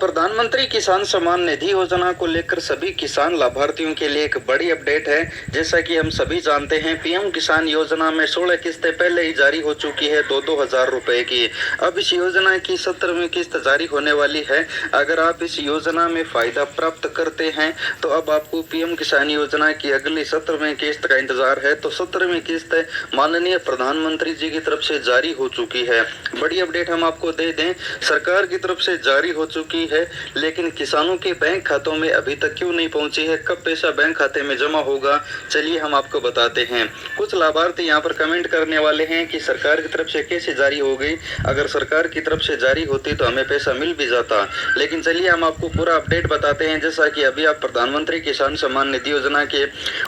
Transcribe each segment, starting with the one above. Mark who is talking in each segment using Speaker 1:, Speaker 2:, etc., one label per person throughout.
Speaker 1: प्रधानमंत्री किसान सम्मान निधि योजना को लेकर सभी किसान लाभार्थियों के लिए एक बड़ी अपडेट है। जैसा कि हम सभी जानते हैं, पीएम किसान योजना में 16 किस्तें पहले ही जारी हो चुकी है 2-2 हजार रुपए की। अब इस योजना की 17वीं किस्त जारी होने वाली है। अगर आप इस योजना में फायदा प्राप्त करते हैं तो अब आपको पीएम किसान योजना की अगली 17वीं किस्त का इंतजार है। तो 17वीं किस्त माननीय प्रधानमंत्री जी की तरफ से जारी हो चुकी है। बड़ी अपडेट हम आपको दे दें, सरकार की तरफ से जारी हो चुकी है, लेकिन किसानों के बैंक खातों में अभी तक क्यों नहीं पहुंची है, कब पैसा बैंक खाते में जमा होगा, चलिए हम आपको बताते हैं। कुछ लाभार्थी यहाँ पर कमेंट करने वाले हैं कि सरकार की तरफ से कैसे जारी हो गई। अगर सरकार की तरफ से जारी होती तो हमें पैसा मिल भी जाता, लेकिन चलिए हम आपको पूरा अपडेट बताते हैं। जैसा कि अभी आप प्रधानमंत्री किसान सम्मान निधि योजना के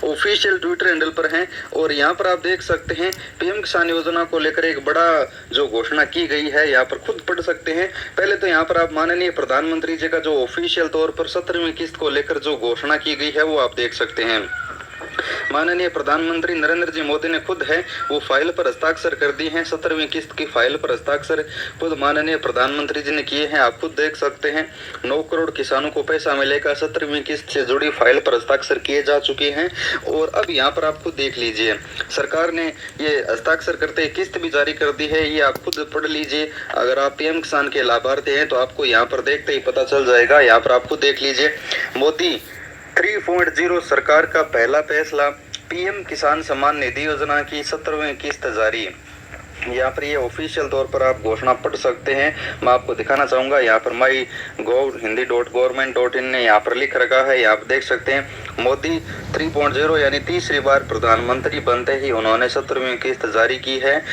Speaker 1: ऑफिशियल ट्विटर हैंडल पर हैं और यहाँ पर आप देख सकते हैं पीएम किसान योजना को लेकर एक बड़ा जो घोषणा की गई है, यहाँ पर खुद पढ़ सकते हैं। पहले तो यहाँ पर आप माननीय प्रधानमंत्री जी का जो ऑफिशियल तौर पर 17वीं किस्त को लेकर जो घोषणा की गई है वो आप देख सकते हैं। माननीय प्रधानमंत्री नरेंद्र जी मोदी ने खुद है वो फाइल पर हस्ताक्षर कर दी हैं। 17वीं किस्त की फाइल पर हस्ताक्षर खुद माननीय प्रधानमंत्री जी ने किए हैं, आप खुद देख सकते हैं। 9 करोड़ किसानों को पैसा मिलेगा, 17वीं किस्त से जुड़ी फाइल पर हस्ताक्षर किए जा चुके हैं। और अब यहाँ पर आप खुद देख लीजिए, सरकार ने ये हस्ताक्षर करते ही किस्त भी जारी कर दी है, ये आप खुद पढ़ लीजिए। अगर आप पीएम किसान के लाभार्थी हैं तो आपको यहाँ पर देखते ही पता चल जाएगा। यहाँ पर आप खुद देख लीजिए, मोदी 3.0 सरकार का पहला फैसला, पीएम किसान सम्मान निधि योजना की 17वीं किस्त जारी। यहाँ पर ये ऑफिशियल तौर पर आप घोषणा पढ़ सकते हैं। मैं आपको दिखाना चाहूँगा, यहाँ पर my.gov.hindi.government.in ने यहाँ पर लिख रखा है, यहाँ पर देख सकते हैं। मोदी 3.0 यानी तीसरी बार प्रधानमंत्री बनते ही उन्होंने 17वीं किस्त जारी की है।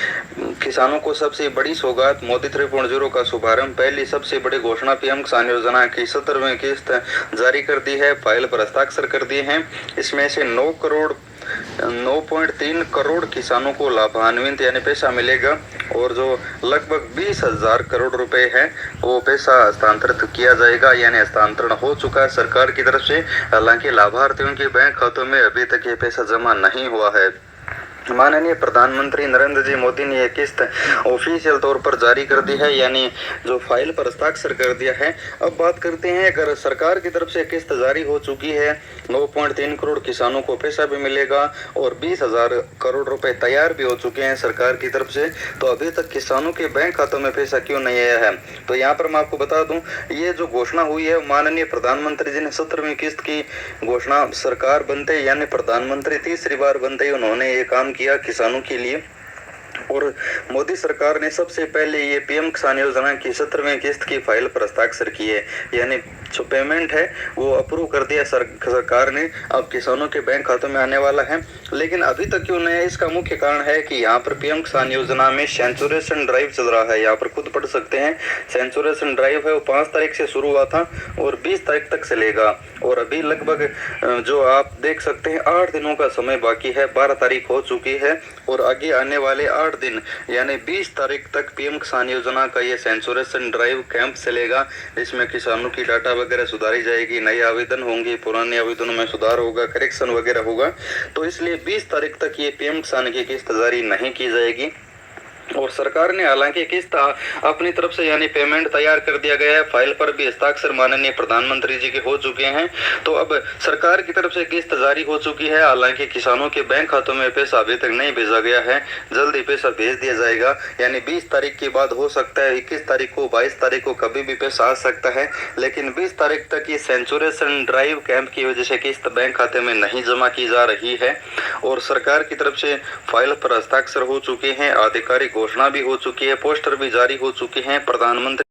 Speaker 1: किसानों को सबसे बड़ी सौगात, मोदी 3.0 का शुभारंभ, पहली सबसे बड़ी घोषणा, पीएम किसान योजना की 17वीं किस्त जारी कर दी है, फाइल पर हस्ताक्षर कर दिए हैं। इसमें से 9.3 करोड़ किसानों को लाभान्वित यानी पैसा मिलेगा और जो लगभग 20,000 करोड़ रुपए है वो पैसा हस्तांतरित किया जाएगा, यानी हस्तांतरण हो चुका है सरकार की तरफ से। हालांकि लाभार्थियों के बैंक खातों में अभी तक ये पैसा जमा नहीं हुआ है। माननीय प्रधानमंत्री नरेंद्र जी मोदी ने यह किस्त ऑफिशियल तौर पर जारी कर दी है, यानी जो फाइल पर हस्ताक्षर कर दिया है। अब बात करते हैं, अगर सरकार की तरफ से किस्त जारी हो चुकी है, 9.3 करोड़ किसानों को पैसा भी मिलेगा और 20,000 करोड़ रुपए तैयार भी हो चुके हैं सरकार की तरफ से, तो अभी तक किसानों के बैंक खातों में पैसा क्यों नहीं आया है। तो यहाँ पर मैं आपको बता दूं, ये जो घोषणा हुई है माननीय प्रधानमंत्री जी ने 17वीं किस्त की घोषणा सरकार बनते यानी प्रधानमंत्री तीसरी बार बनते ही उन्होंने ये काम किया किसानों के लिए। और मोदी सरकार ने सबसे पहले ये पीएम किसान योजना की 17वीं किस्त की फाइल पर हस्ताक्षर किए, यानी जो पेमेंट है वो अप्रूव कर दिया सरकार ने, अब किसानों के बैंक खातों में आने वाला है। लेकिन अभी तक क्यों नहीं है, इसका मुख्य कारण है कि यहाँ पर पीएम किसान योजना में सेंचुरेशन ड्राइव चल रहा है। यहाँ पर खुद पढ़ सकते हैं, सेंचुरेशन ड्राइव है वो 5 तारीख से शुरू हुआ था और 20 तारीख तक चलेगा। और अभी लगभग जो आप देख सकते हैं 8 दिनों का समय बाकी है, 12 तारीख हो चुकी है और आगे आने वाले 8 दिन यानी 20 तारीख तक पीएम किसान योजना का ये सेंचुरेशन ड्राइव कैंप चलेगा, जिसमें किसानों की डाटा वगैरह सुधारी जाएगी, नए आवेदन होंगे, पुराने आवेदनों में सुधार होगा, करेक्शन वगैरह होगा। तो इसलिए 20 तारीख तक ये पीएम किसान की किस्त जारी नहीं की जाएगी। और सरकार ने हालांकि किस्त अपनी तरफ से यानी पेमेंट तैयार कर दिया गया है, फाइल पर भी हस्ताक्षर माननीय प्रधानमंत्री जी के हो चुके हैं। तो अब सरकार की तरफ से किस्त जारी हो चुकी है, हालांकि किसानों के बैंक खातों में पैसा अभी तक नहीं भेजा गया है, जल्द ही पैसा भेज दिया जाएगा। यानी 20 तारीख के बाद हो सकता है 21 तारीख को, 22 तारीख को कभी भी पैसा आ सकता है, लेकिन 20 तारीख तक ये सेंचुरेशन ड्राइव कैंप की वजह से किस्त बैंक खाते में नहीं जमा की जा रही है। और सरकार की तरफ से फाइल पर हस्ताक्षर हो चुके हैं, आधिकारिक घोषणा भी हो चुकी है, पोस्टर भी जारी हो चुके हैं। प्रधानमंत्री